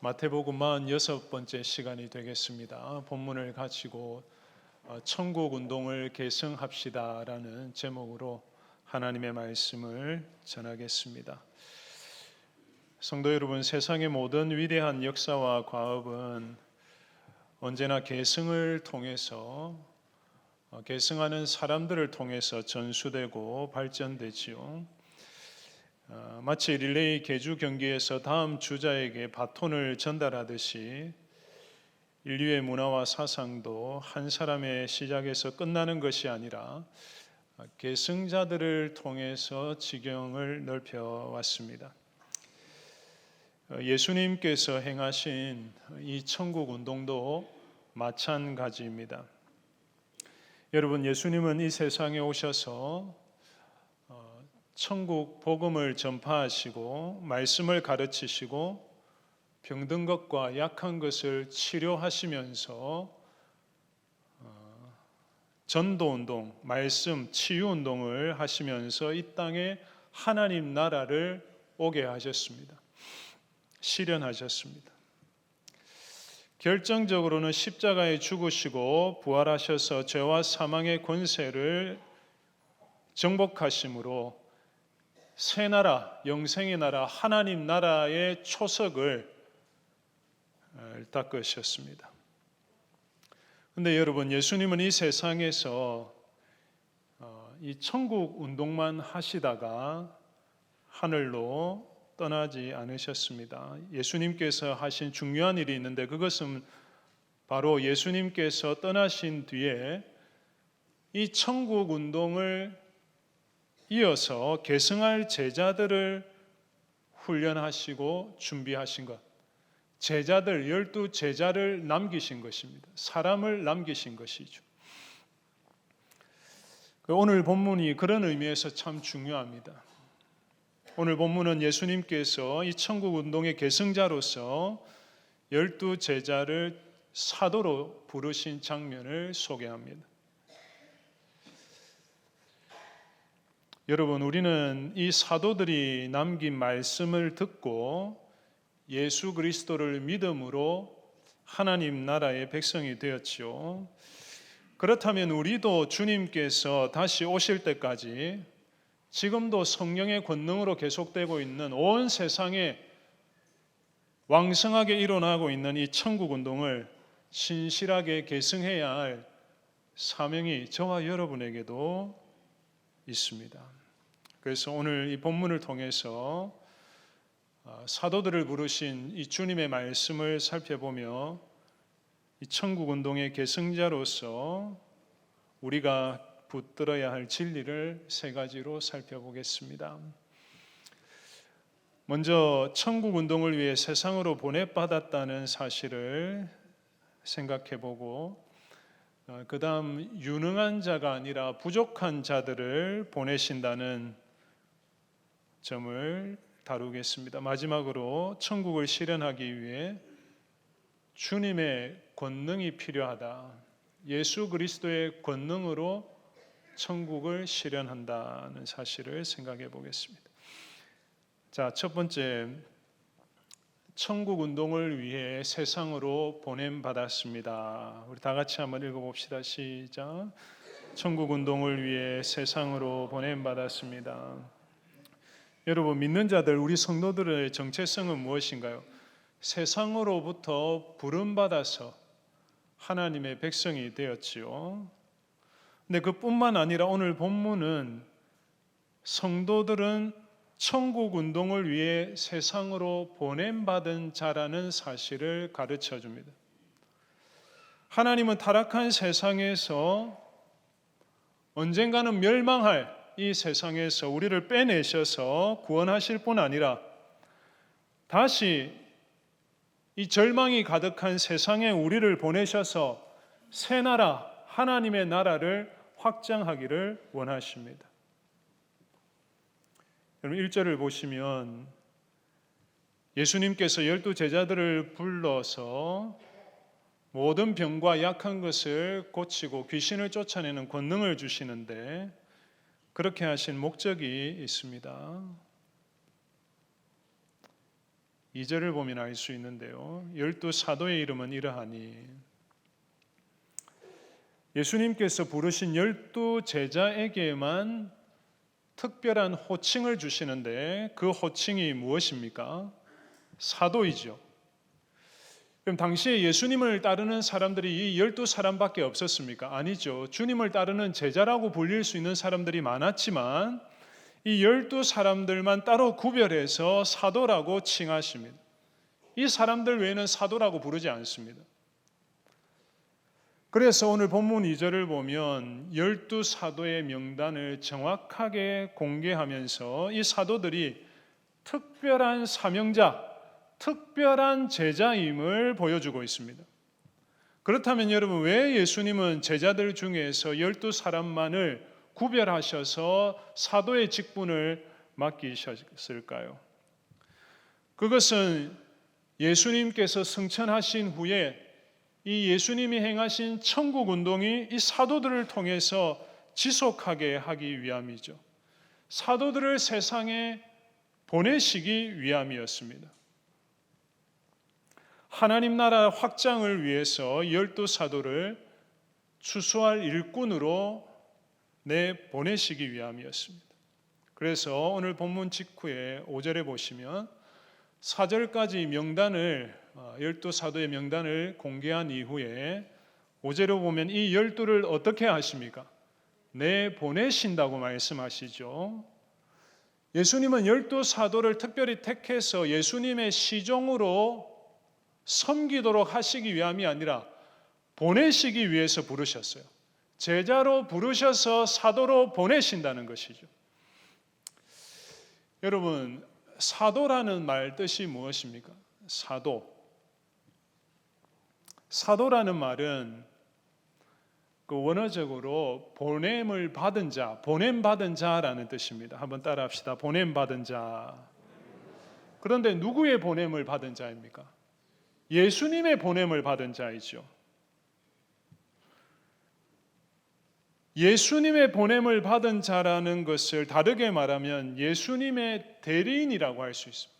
마태복음 46번째 시간이 되겠습니다. 본문을 가지고 천국 운동을 계승합시다라는 제목으로 하나님의 말씀을 전하겠습니다. 성도 여러분, 세상의 모든 위대한 역사와 과업은 언제나 계승을 통해서 계승하는 사람들을 통해서 전수되고 발전되지요. 마치 릴레이 계주 경기에서 다음 주자에게 바톤을 전달하듯이 인류의 문화와 사상도 한 사람의 시작에서 끝나는 것이 아니라 계승자들을 통해서 지경을 넓혀왔습니다. 예수님께서 행하신 이 천국 운동도 마찬가지입니다. 여러분, 예수님은 이 세상에 오셔서 천국 복음을 전파하시고 말씀을 가르치시고 병든 것과 약한 것을 치료하시면서 전도운동, 말씀, 치유운동을 하시면서 이 땅에 하나님 나라를 오게 하셨습니다. 실현하셨습니다. 결정적으로는 십자가에 죽으시고 부활하셔서 죄와 사망의 권세를 정복하심으로 새 나라, 영생의 나라, 하나님 나라의 초석을 닦으셨습니다. 그런데 여러분, 예수님은 이 세상에서 이 천국 운동만 하시다가 하늘로 떠나지 않으셨습니다. 예수님께서 하신 중요한 일이 있는데 그것은 바로 예수님께서 떠나신 뒤에 이 천국 운동을 이어서 계승할 제자들을 훈련하시고 준비하신 것, 제자들 12제자를 남기신 것입니다. 사람을 남기신 것이죠. 오늘 본문이 그런 의미에서 참 중요합니다. 오늘 본문은 예수님께서 이 천국 운동의 계승자로서 12제자를 사도로 부르신 장면을 소개합니다. 여러분, 우리는 이 사도들이 남긴 말씀을 듣고 예수 그리스도를 믿음으로 하나님 나라의 백성이 되었지요. 그렇다면 우리도 주님께서 다시 오실 때까지 지금도 성령의 권능으로 계속되고 있는 온 세상에 왕성하게 일어나고 있는 이 천국 운동을 신실하게 계승해야 할 사명이 저와 여러분에게도 있습니다. 그래서 오늘 이 본문을 통해서 사도들을 부르신 이 주님의 말씀을 살펴보며 이 천국 운동의 계승자로서 우리가 붙들어야 할 진리를 세 가지로 살펴보겠습니다. 먼저 천국 운동을 위해 세상으로 보내받았다는 사실을 생각해보고 그 다음 유능한 자가 아니라 부족한 자들을 보내신다는 점을 다루겠습니다. 마지막으로 천국을 실현하기 위해 주님의 권능이 필요하다. 예수 그리스도의 권능으로 천국을 실현한다는 사실을 생각해 보겠습니다. 자, 첫 번째, 천국 운동을 위해 세상으로 보냄받았습니다. 우리 다 같이 한번 읽어봅시다. 시작. 천국 운동을 위해 세상으로 보냄받았습니다. 여러분, 믿는 자들, 우리 성도들의 정체성은 무엇인가요? 세상으로부터 부름받아서 하나님의 백성이 되었지요. 근데 그뿐만 아니라 오늘 본문은 성도들은 천국 운동을 위해 세상으로 보냄받은 자라는 사실을 가르쳐 줍니다. 하나님은 타락한 세상에서 언젠가는 멸망할 이 세상에서 우리를 빼내셔서 구원하실 뿐 아니라 다시 이 절망이 가득한 세상에 우리를 보내셔서 새 나라, 하나님의 나라를 확장하기를 원하십니다. 여러분, 1절을 보시면 예수님께서 12제자들을 불러서 모든 병과 약한 것을 고치고 귀신을 쫓아내는 권능을 주시는데 그렇게 하신 목적이 있습니다. 2절을 보면 알 수 있는데요. 12사도의 이름은 이러하니, 예수님께서 부르신 12제자에게만 특별한 호칭을 주시는데 그 호칭이 무엇입니까? 사도이죠. 그럼 당시에 예수님을 따르는 사람들이 이 12사람밖에 없었습니까? 아니죠. 주님을 따르는 제자라고 불릴 수 있는 사람들이 많았지만 이 12사람들만 따로 구별해서 사도라고 칭하십니다. 이 사람들 외에는 사도라고 부르지 않습니다. 그래서 오늘 본문 2절을 보면 12사도의 명단을 정확하게 공개하면서 이 사도들이 특별한 사명자, 특별한 제자임을 보여주고 있습니다. 그렇다면 여러분, 왜 예수님은 제자들 중에서 12사람만을 구별하셔서 사도의 직분을 맡기셨을까요? 그것은 예수님께서 승천하신 후에 이 예수님이 행하신 천국 운동이 이 사도들을 통해서 지속하게 하기 위함이죠. 사도들을 세상에 보내시기 위함이었습니다. 하나님 나라 확장을 위해서 12사도를 추수할 일꾼으로 내보내시기 위함이었습니다. 그래서 오늘 본문 직후에 5절에 보시면 4절까지 명단을 12사도의 명단을 공개한 이후에 5절에 보면 이 12를 어떻게 하십니까? 내보내신다고 말씀하시죠. 예수님은 12사도를 특별히 택해서 예수님의 시종으로 섬기도록 하시기 위함이 아니라 보내시기 위해서 부르셨어요. 제자로 부르셔서 사도로 보내신다는 것이죠. 여러분, 사도라는 말 뜻이 무엇입니까? 사도라는 말은 그 원어적으로 보냄을 받은 자, 보냄받은 자라는 뜻입니다. 한번 따라합시다. 보냄받은 자. 그런데 누구의 보냄을 받은 자입니까? 예수님의 보냄을 받은 자이죠. 예수님의 보냄을 받은 자라는 것을 다르게 말하면 예수님의 대리인이라고 할 수 있습니다.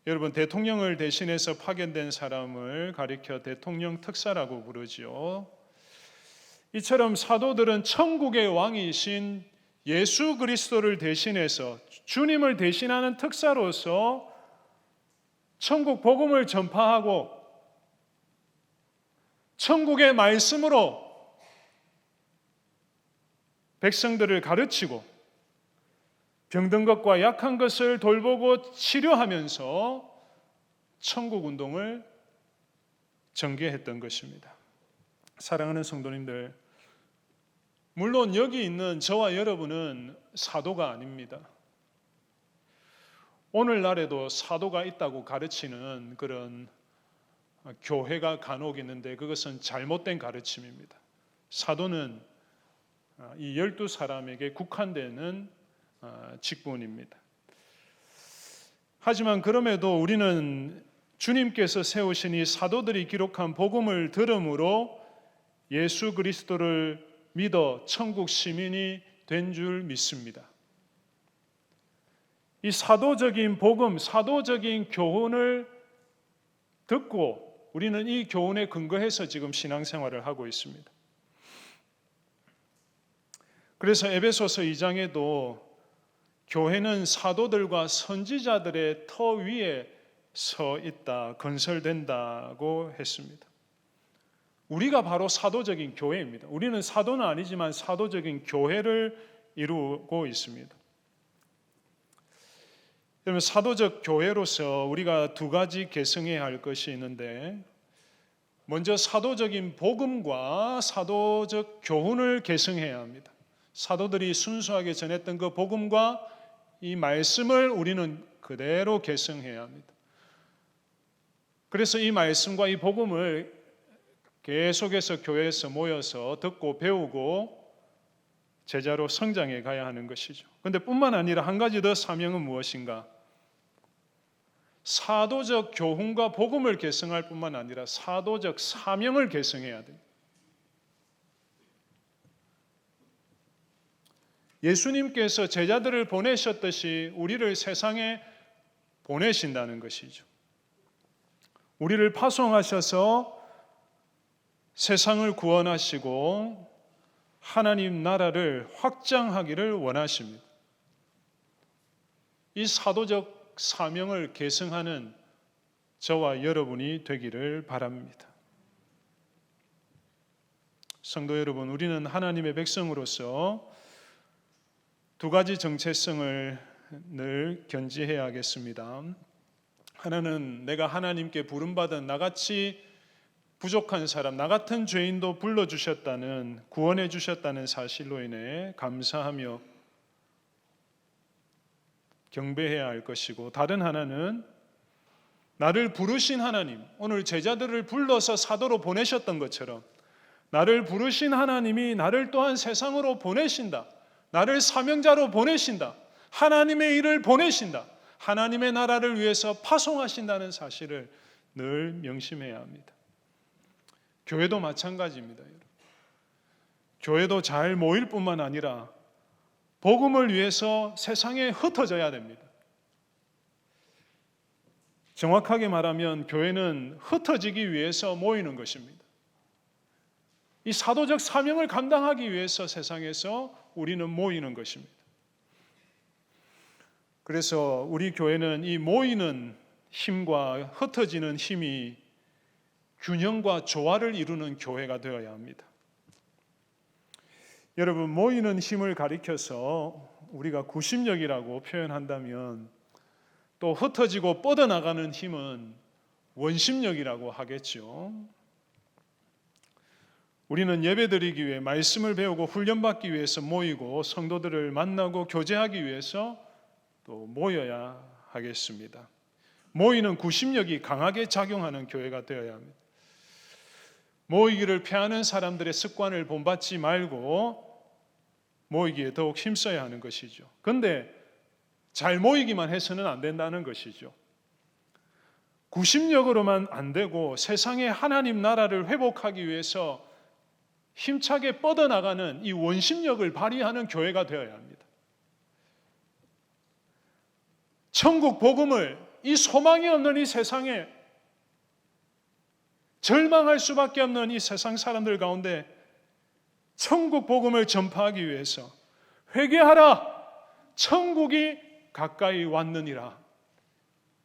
여러분, 대통령을 대신해서 파견된 사람을 가리켜 대통령 특사라고 부르지요. 이처럼 사도들은 천국의 왕이신 예수 그리스도를 대신해서 주님을 대신하는 특사로서 천국 복음을 전파하고 천국의 말씀으로 백성들을 가르치고 병든 것과 약한 것을 돌보고 치료하면서 천국 운동을 전개했던 것입니다. 사랑하는 성도님들, 물론 여기 있는 저와 여러분은 사도가 아닙니다. 오늘날에도 사도가 있다고 가르치는 그런 교회가 간혹 있는데 그것은 잘못된 가르침입니다. 사도는 이 12사람에게 국한되는 직분입니다. 하지만 그럼에도 우리는 주님께서 세우신 이 사도들이 기록한 복음을 들음으로 예수 그리스도를 믿어 천국 시민이 된 줄 믿습니다. 이 사도적인 복음, 사도적인 교훈을 듣고 우리는 이 교훈에 근거해서 지금 신앙생활을 하고 있습니다. 그래서 에베소서 2장에도 교회는 사도들과 선지자들의 터 위에 서 있다, 건설된다고 했습니다. 우리가 바로 사도적인 교회입니다. 우리는 사도는 아니지만 사도적인 교회를 이루고 있습니다. 그러면 사도적 교회로서 우리가 두 가지 계승해야 할 것이 있는데, 먼저 사도적인 복음과 사도적 교훈을 계승해야 합니다. 사도들이 순수하게 전했던 그 복음과 이 말씀을 우리는 그대로 계승해야 합니다. 그래서 이 말씀과 이 복음을 계속해서 교회에서 모여서 듣고 배우고 제자로 성장해 가야 하는 것이죠. 그런데 뿐만 아니라 한 가지 더 사명은 무엇인가? 사도적 교훈과 복음을 계승할 뿐만 아니라 사도적 사명을 계승해야 됩니다. 예수님께서 제자들을 보내셨듯이 우리를 세상에 보내신다는 것이죠. 우리를 파송하셔서 세상을 구원하시고 하나님 나라를 확장하기를 원하십니다. 이 사도적 사명을 계승하는 저와 여러분이 되기를 바랍니다. 성도 여러분, 우리는 하나님의 백성으로서 두 가지 정체성을 늘 견지해야 하겠습니다. 하나는 내가 하나님께 부름받은 나같이 부족한 사람, 나 같은 죄인도 불러주셨다는, 구원해 주셨다는 사실로 인해 감사하며 경배해야 할 것이고, 다른 하나는 나를 부르신 하나님, 오늘 제자들을 불러서 사도로 보내셨던 것처럼 나를 부르신 하나님이 나를 또한 세상으로 보내신다, 나를 사명자로 보내신다, 하나님의 일을 보내신다, 하나님의 나라를 위해서 파송하신다는 사실을 늘 명심해야 합니다. 교회도 마찬가지입니다. 교회도 잘 모일 뿐만 아니라 복음을 위해서 세상에 흩어져야 됩니다. 정확하게 말하면 교회는 흩어지기 위해서 모이는 것입니다. 이 사도적 사명을 감당하기 위해서 세상에서 우리는 모이는 것입니다. 그래서 우리 교회는 이 모이는 힘과 흩어지는 힘이 균형과 조화를 이루는 교회가 되어야 합니다. 여러분, 모이는 힘을 가리켜서 우리가 구심력이라고 표현한다면 또 흩어지고 뻗어나가는 힘은 원심력이라고 하겠죠. 우리는 예배드리기 위해 말씀을 배우고 훈련받기 위해서 모이고 성도들을 만나고 교제하기 위해서 또 모여야 하겠습니다. 모이는 구심력이 강하게 작용하는 교회가 되어야 합니다. 모이기를 피하는 사람들의 습관을 본받지 말고 모이기에 더욱 힘써야 하는 것이죠. 그런데 잘 모이기만 해서는 안 된다는 것이죠. 구심력으로만 안 되고 세상의 하나님 나라를 회복하기 위해서 힘차게 뻗어나가는 이 원심력을 발휘하는 교회가 되어야 합니다. 천국 복음을 이 소망이 없는 이 세상에, 절망할 수밖에 없는 이 세상 사람들 가운데 천국 복음을 전파하기 위해서 회개하라, 천국이 가까이 왔느니라,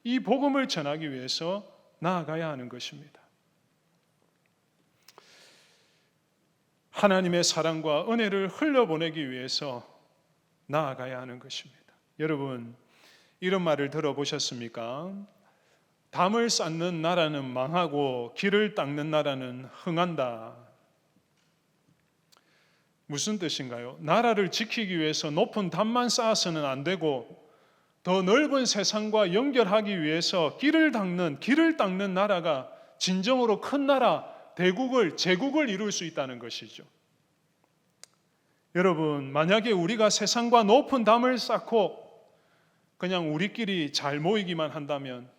이 복음을 전하기 위해서 나아가야 하는 것입니다. 하나님의 사랑과 은혜를 흘려보내기 위해서 나아가야 하는 것입니다. 여러분, 이런 말을 들어보셨습니까? 담을 쌓는 나라는 망하고 길을 닦는 나라는 흥한다. 무슨 뜻인가요? 나라를 지키기 위해서 높은 담만 쌓아서는 안 되고 더 넓은 세상과 연결하기 위해서 길을 닦는 나라가 진정으로 큰 나라, 대국을, 제국을 이룰 수 있다는 것이죠. 여러분, 만약에 우리가 세상과 높은 담을 쌓고 그냥 우리끼리 잘 모이기만 한다면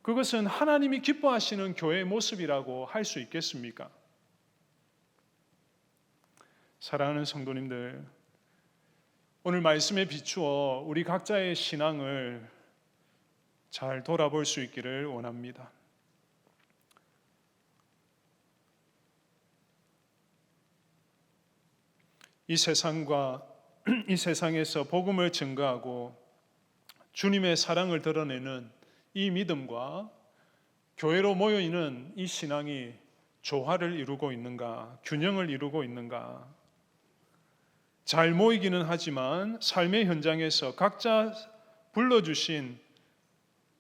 그것은 하나님이 기뻐하시는 교회의 모습이라고 할 수 있겠습니까? 사랑하는 성도님들, 오늘 말씀에 비추어 우리 각자의 신앙을 잘 돌아볼 수 있기를 원합니다. 이 세상에서 복음을 증거하고 주님의 사랑을 드러내는 이 믿음과 교회로 모여있는 이 신앙이 조화를 이루고 있는가, 균형을 이루고 있는가? 잘 모이기는 하지만 삶의 현장에서 각자 불러주신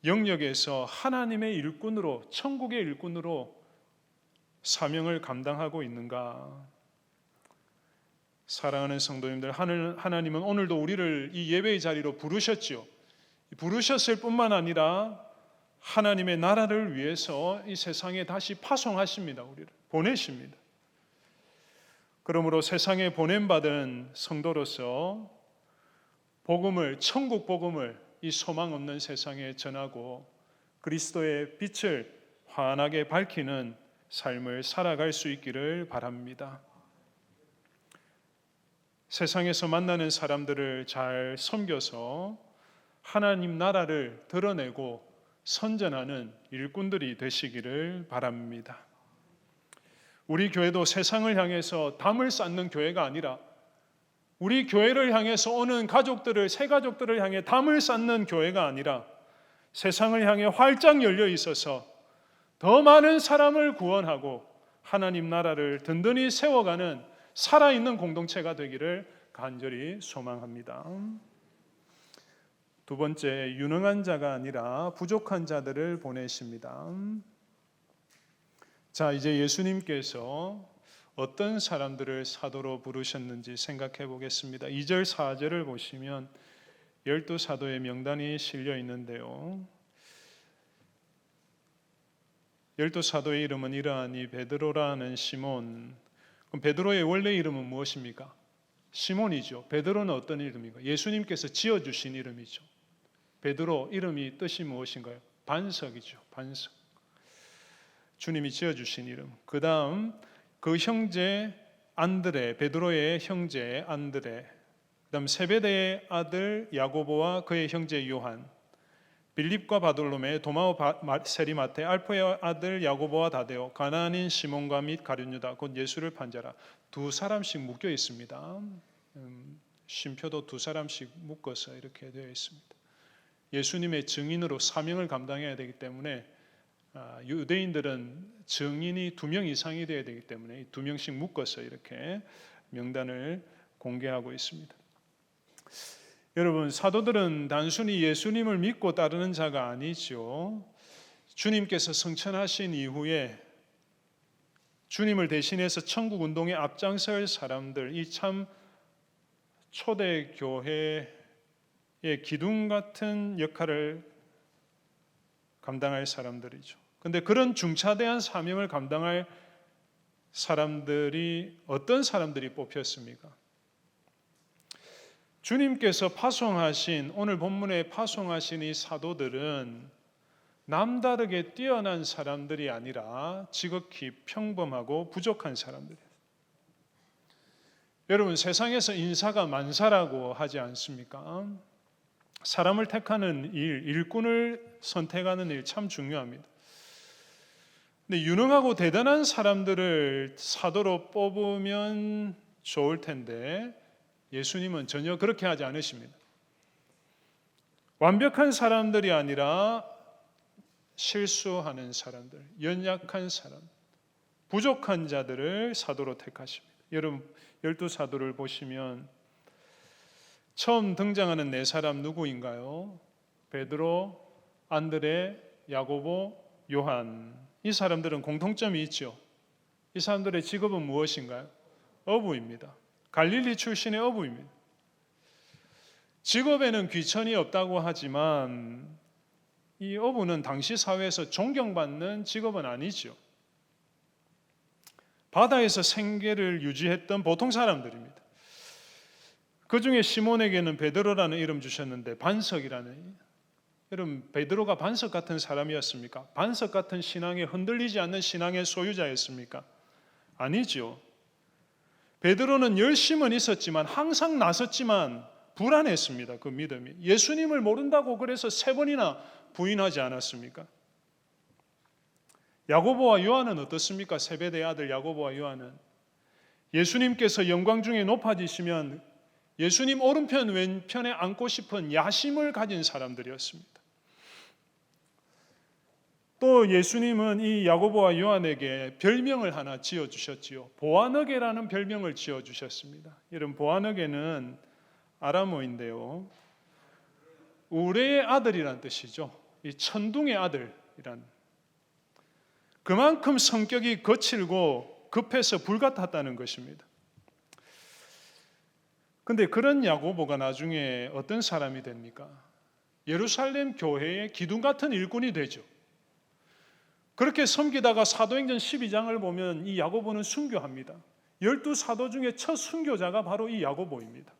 영역에서 하나님의 일꾼으로, 천국의 일꾼으로 사명을 감당하고 있는가? 사랑하는 성도님들, 하나님은 오늘도 우리를 이 예배의 자리로 부르셨죠. 부르셨을 뿐만 아니라 하나님의 나라를 위해서 이 세상에 다시 파송하십니다. 우리를 보내십니다. 그러므로 세상에 보냄받은 성도로서 복음을, 천국 복음을 이 소망 없는 세상에 전하고 그리스도의 빛을 환하게 밝히는 삶을 살아갈 수 있기를 바랍니다. 세상에서 만나는 사람들을 잘 섬겨서 하나님 나라를 드러내고 선전하는 일꾼들이 되시기를 바랍니다. 우리 교회도 세상을 향해서 담을 쌓는 교회가 아니라 우리 교회를 향해서 오는 가족들을, 새 가족들을 향해 담을 쌓는 교회가 아니라 세상을 향해 활짝 열려 있어서 더 많은 사람을 구원하고 하나님 나라를 든든히 세워가는 살아있는 공동체가 되기를 간절히 소망합니다. 두 번째, 유능한 자가 아니라 부족한 자들을 보내십니다. 자, 이제 예수님께서 어떤 사람들을 사도로 부르셨는지 생각해 보겠습니다. 2절, 4절을 보시면 12사도의 명단이 실려 있는데요. 12사도의 이름은 이러하니 베드로라는 시몬. 그럼 베드로의 원래 이름은 무엇입니까? 시몬이죠. 베드로는 어떤 이름인가? 예수님께서 지어주신 이름이죠. 베드로 이름이 뜻이 무엇인가요? 반석이죠. 반석. 주님이 지어주신 이름. 그 다음 그 형제 안드레, 베드로의 형제 안드레, 그다음 세베대의 아들 야고보와 그의 형제 요한, 빌립과 바돌로메, 도마오 세리마테, 알포의 아들 야고보와 다데오, 가나안인 시몬과 및 가룟유다, 곧 예수를 판자라. 두 사람씩 묶여 있습니다. 쉼표도 두 사람씩 묶어서 이렇게 되어 있습니다. 예수님의 증인으로 사명을 감당해야 되기 때문에 유대인들은 증인이 2명 이상이 되어야 되기 때문에 2명씩 묶어서 이렇게 명단을 공개하고 있습니다. 여러분, 사도들은 단순히 예수님을 믿고 따르는 자가 아니죠. 주님께서 승천하신 이후에 주님을 대신해서 천국 운동에 앞장설 사람들, 이 참 초대 교회의 기둥 같은 역할을 감당할 사람들이죠. 근데 그런 중차대한 사명을 감당할 사람들이 어떤 사람들이 뽑혔습니까? 주님께서 파송하신, 오늘 본문에 파송하신 이 사도들은 남다르게 뛰어난 사람들이 아니라 지극히 평범하고 부족한 사람들이에요. 여러분, 세상에서 인사가 만사라고 하지 않습니까? 사람을 택하는 일, 일꾼을 선택하는 일 참 중요합니다. 근데 유능하고 대단한 사람들을 사도로 뽑으면 좋을 텐데 예수님은 전혀 그렇게 하지 않으십니다. 완벽한 사람들이 아니라 실수하는 사람들, 연약한 사람, 부족한 자들을 사도로 택하십니다. 여러분, 12사도를 보시면 처음 등장하는 4사람 누구인가요? 베드로, 안드레, 야고보, 요한. 이 사람들은 공통점이 있죠. 이 사람들의 직업은 무엇인가요? 어부입니다. 갈릴리 출신의 어부입니다. 직업에는 귀천이 없다고 하지만 이 어부는 당시 사회에서 존경받는 직업은 아니죠. 바다에서 생계를 유지했던 보통 사람들입니다. 그 중에 시몬에게는 베드로라는 이름 주셨는데 반석이라는, 여러분, 베드로가 반석 같은 사람이었습니까? 반석 같은 신앙에 흔들리지 않는 신앙의 소유자였습니까? 아니죠. 베드로는 열심은 있었지만 항상 나섰지만 불안했습니다. 그 믿음이. 예수님을 모른다고 그래서 3번이나 부인하지 않았습니까? 야고보와 요한은 어떻습니까? 세베대의 아들 야고보와 요한은 예수님께서 영광 중에 높아지시면 예수님 오른편 왼편에 앉고 싶은 야심을 가진 사람들이었습니다. 또 예수님은 이 야고보와 요한에게 별명을 하나 지어주셨지요. 보아너게라는 별명을 지어주셨습니다. 여러분, 보아너게는 아람어인데요, 우레의 아들이란 뜻이죠. 이 천둥의 아들이란, 그만큼 성격이 거칠고 급해서 불같았다는 것입니다. 근데 그런 야고보가 나중에 어떤 사람이 됩니까? 예루살렘 교회의 기둥 같은 일꾼이 되죠. 그렇게 섬기다가 사도행전 12장을 보면 이 야고보는 순교합니다. 12사도 중에 첫 순교자가 바로 이 야고보입니다.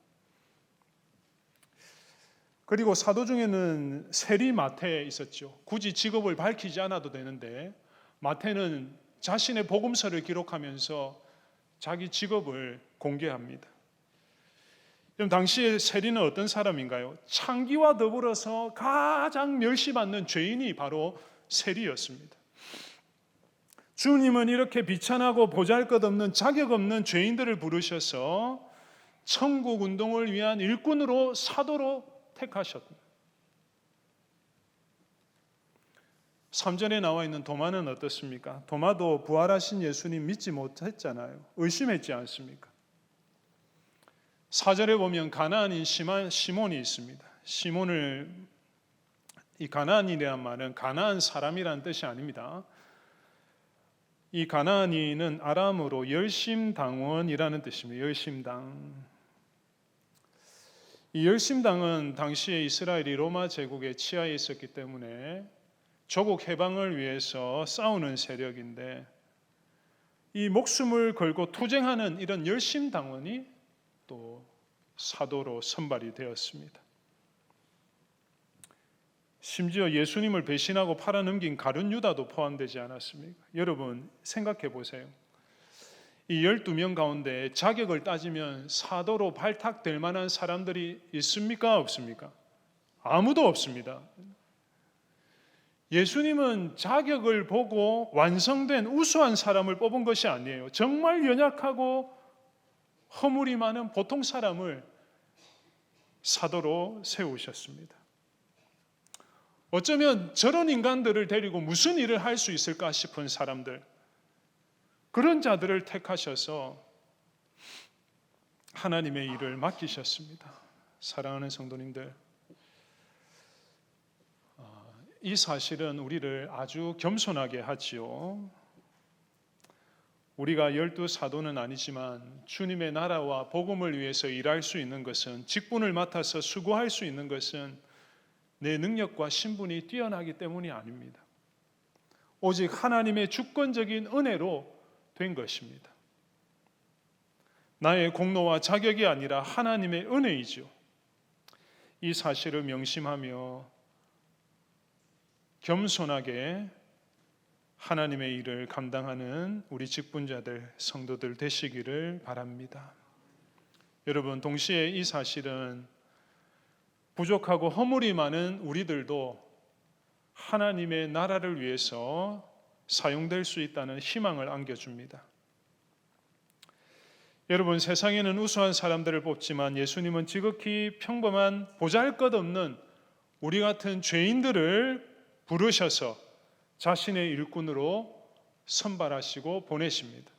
그리고 사도 중에는 세리 마태 있었죠. 굳이 직업을 밝히지 않아도 되는데 마태는 자신의 복음서를 기록하면서 자기 직업을 공개합니다. 그럼 당시에 세리는 어떤 사람인가요? 창기와 더불어서 가장 멸시받는 죄인이 바로 세리였습니다. 주님은 이렇게 비천하고 보잘것없는 자격 없는 죄인들을 부르셔서 천국 운동을 위한 일꾼으로 사도로 택하셨다. 3절에 나와 있는 도마는 어떻습니까? 도마도 부활하신 예수님 믿지 못했잖아요. 의심했지 않습니까? 4절에 보면 가나안인 시몬이 있습니다. 이 가나안이라는 말은 가나안 사람이라는 뜻이 아닙니다. 이 가나안인은 아람어로 열심당원이라는 뜻입니다. 열심당. 이 열심당은 당시에 이스라엘이 로마 제국의 치하에 있었기 때문에 조국 해방을 위해서 싸우는 세력인데, 이 목숨을 걸고 투쟁하는 이런 열심당원이 또 사도로 선발이 되었습니다. 심지어 예수님을 배신하고 팔아넘긴 가룟 유다도 포함되지 않았습니까? 여러분 생각해 보세요. 이 12명 가운데 자격을 따지면 사도로 발탁될 만한 사람들이 있습니까? 없습니까? 아무도 없습니다. 예수님은 자격을 보고 완성된 우수한 사람을 뽑은 것이 아니에요. 정말 연약하고 허물이 많은 보통 사람을 사도로 세우셨습니다. 어쩌면 저런 인간들을 데리고 무슨 일을 할 수 있을까 싶은 사람들, 그런 자들을 택하셔서 하나님의 일을 맡기셨습니다. 사랑하는 성도님들, 이 사실은 우리를 아주 겸손하게 하지요. 우리가 12사도는 아니지만 주님의 나라와 복음을 위해서 일할 수 있는 것은, 직분을 맡아서 수고할 수 있는 것은 내 능력과 신분이 뛰어나기 때문이 아닙니다. 오직 하나님의 주권적인 은혜로 된 것입니다. 나의 공로와 자격이 아니라 하나님의 은혜이죠. 이 사실을 명심하며 겸손하게 하나님의 일을 감당하는 우리 직분자들, 성도들 되시기를 바랍니다. 여러분, 동시에 이 사실은 부족하고 허물이 많은 우리들도 하나님의 나라를 위해서 사용될 수 있다는 희망을 안겨줍니다. 여러분, 세상에는 우수한 사람들을 뽑지만 예수님은 지극히 평범한 보잘것없는 우리 같은 죄인들을 부르셔서 자신의 일꾼으로 선발하시고 보내십니다.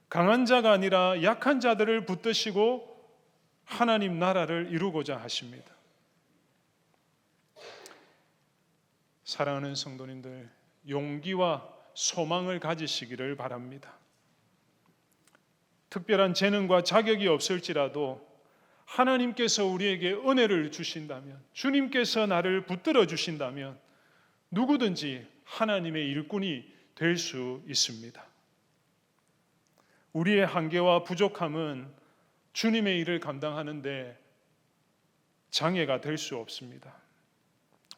강한 자가 아니라 약한 자들을 붙드시고 하나님 나라를 이루고자 하십니다. 사랑하는 성도님들, 용기와 소망을 가지시기를 바랍니다. 특별한 재능과 자격이 없을지라도 하나님께서 우리에게 은혜를 주신다면, 주님께서 나를 붙들어 주신다면 누구든지 하나님의 일꾼이 될 수 있습니다. 우리의 한계와 부족함은 주님의 일을 감당하는데 장애가 될 수 없습니다.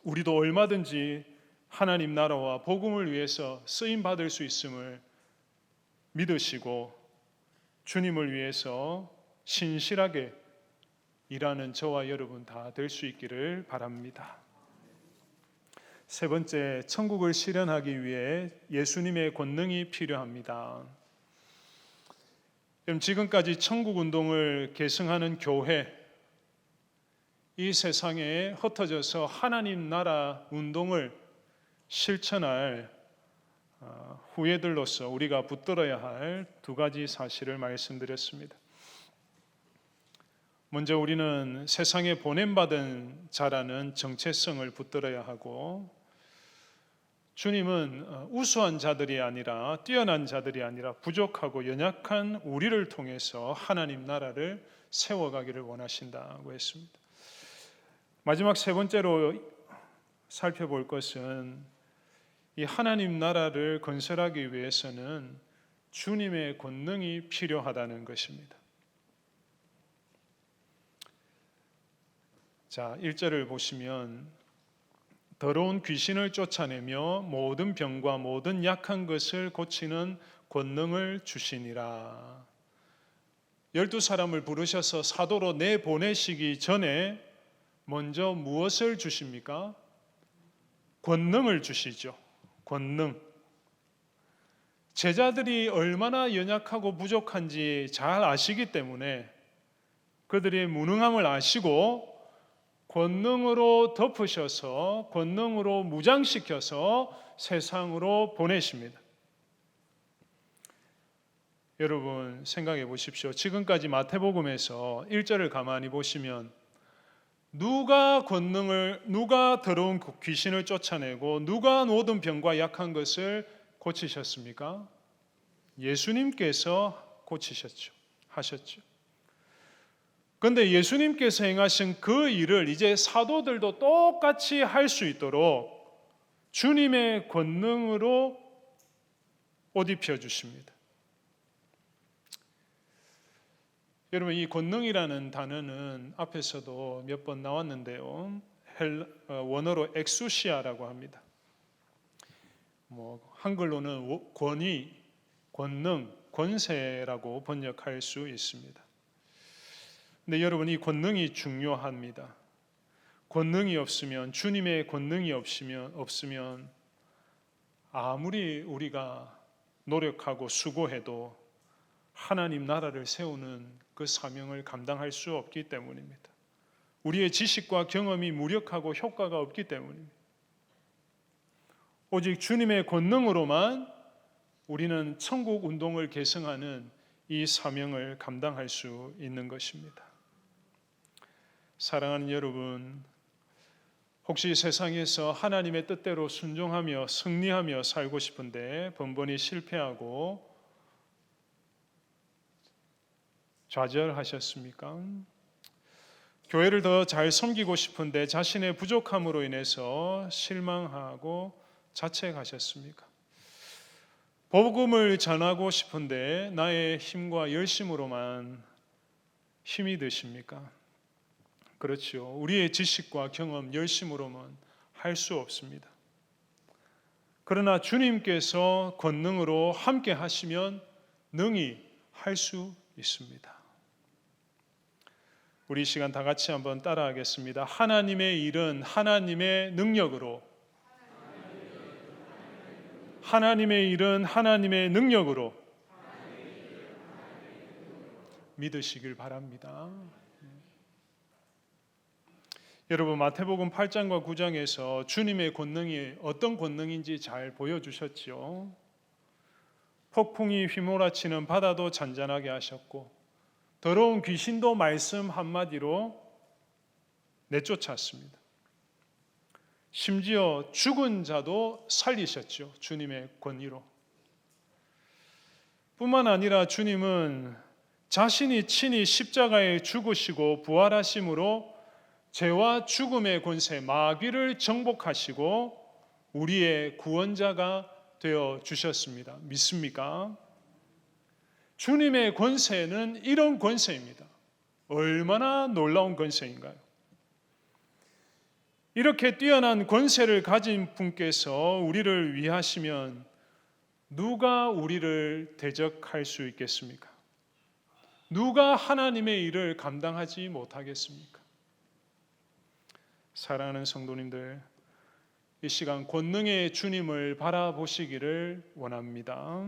우리도 얼마든지 하나님 나라와 복음을 위해서 쓰임 받을 수 있음을 믿으시고 주님을 위해서 신실하게 일하는 저와 여러분 다 될 수 있기를 바랍니다. 세 번째, 천국을 실현하기 위해 예수님의 권능이 필요합니다. 그럼 지금까지 천국 운동을 계승하는 교회, 이 세상에 흩어져서 하나님 나라 운동을 실천할 후예들로서 우리가 붙들어야 할 두 가지 사실을 말씀드렸습니다. 먼저 우리는 세상에 보냄받은 자라는 정체성을 붙들어야 하고, 주님은 우수한 자들이 아니라, 뛰어난 자들이 아니라 부족하고 연약한 우리를 통해서 하나님 나라를 세워가기를 원하신다고 했습니다. 마지막 세 번째로 살펴볼 것은 이 하나님 나라를 건설하기 위해서는 주님의 권능이 필요하다는 것입니다. 자, 1절을 보시면 더러운 귀신을 쫓아내며 모든 병과 모든 약한 것을 고치는 권능을 주시니라. 12사람을 부르셔서 사도로 내보내시기 전에 먼저 무엇을 주십니까? 권능을 주시죠. 권능. 제자들이 얼마나 연약하고 부족한지 잘 아시기 때문에 그들의 무능함을 아시고 권능으로 덮으셔서 권능으로 무장시켜서 세상으로 보내십니다. 여러분 생각해 보십시오. 지금까지 마태복음에서 1절을 가만히 보시면 누가 더러운 귀신을 쫓아내고 누가 모든 병과 약한 것을 고치셨습니까? 예수님께서 고치셨죠. 하셨죠. 그런데 예수님께서 행하신 그 일을 이제 사도들도 똑같이 할 수 있도록 주님의 권능으로 옷 입혀 주십니다. 여러분 이 권능이라는 단어는 앞에서도 몇 번 나왔는데요. 원어로 엑수시아라고 합니다. 한글로는 권위, 권능, 권세라고 번역할 수 있습니다. 근데 여러분 이 권능이 중요합니다. 권능이 없으면 주님의 권능이 없으면 아무리 우리가 노력하고 수고해도 하나님 나라를 세우는 그 사명을 감당할 수 없기 때문입니다. 우리의 지식과 경험이 무력하고 효과가 없기 때문입니다. 오직 주님의 권능으로만 우리는 천국 운동을 계승하는 이 사명을 감당할 수 있는 것입니다. 사랑하는 여러분, 혹시 세상에서 하나님의 뜻대로 순종하며 승리하며 살고 싶은데 번번이 실패하고 좌절하셨습니까? 교회를 더 잘 섬기고 싶은데 자신의 부족함으로 인해서 실망하고 자책하셨습니까? 복음을 전하고 싶은데 나의 힘과 열심으로만 힘이 드십니까? 그렇죠. 우리의 지식과 경험, 열심으로만 할 수 없습니다. 그러나 주님께서 권능으로 함께 하시면 능히 할 수 있습니다. 우리 시간 다 같이 한번 따라하겠습니다. 하나님의 일은 하나님의 능력으로, 하나님의 일은 하나님의 능력으로 믿으시길 바랍니다. 여러분 마태복음 8장과 9장에서 주님의 권능이 어떤 권능인지 잘 보여주셨죠. 폭풍이 휘몰아치는 바다도 잔잔하게 하셨고 더러운 귀신도 말씀 한마디로 내쫓았습니다. 심지어 죽은 자도 살리셨죠. 주님의 권위로. 뿐만 아니라 주님은 자신이 친히 십자가에 죽으시고 부활하심으로 죄와 죽음의 권세 마귀를 정복하시고 우리의 구원자가 되어 주셨습니다. 믿습니까? 주님의 권세는 이런 권세입니다. 얼마나 놀라운 권세인가요? 이렇게 뛰어난 권세를 가진 분께서 우리를 위하시면 누가 우리를 대적할 수 있겠습니까? 누가 하나님의 일을 감당하지 못하겠습니까? 사랑하는 성도님들, 이 시간 권능의 주님을 바라보시기를 원합니다.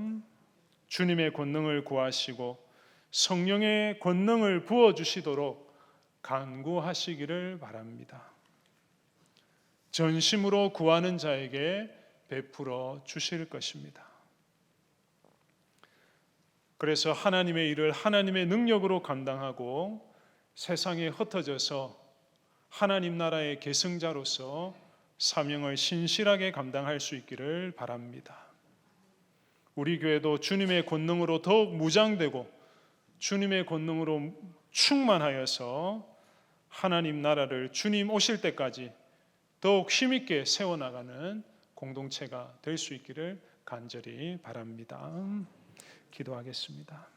주님의 권능을 구하시고 성령의 권능을 부어주시도록 간구하시기를 바랍니다. 전심으로 구하는 자에게 베풀어 주실 것입니다. 그래서 하나님의 일을 하나님의 능력으로 감당하고 세상에 흩어져서 하나님 나라의 계승자로서 사명을 신실하게 감당할 수 있기를 바랍니다. 우리 교회도 주님의 권능으로 더욱 무장되고 주님의 권능으로 충만하여서 하나님 나라를 주님 오실 때까지 더욱 힘있게 세워나가는 공동체가 될 수 있기를 간절히 바랍니다. 기도하겠습니다.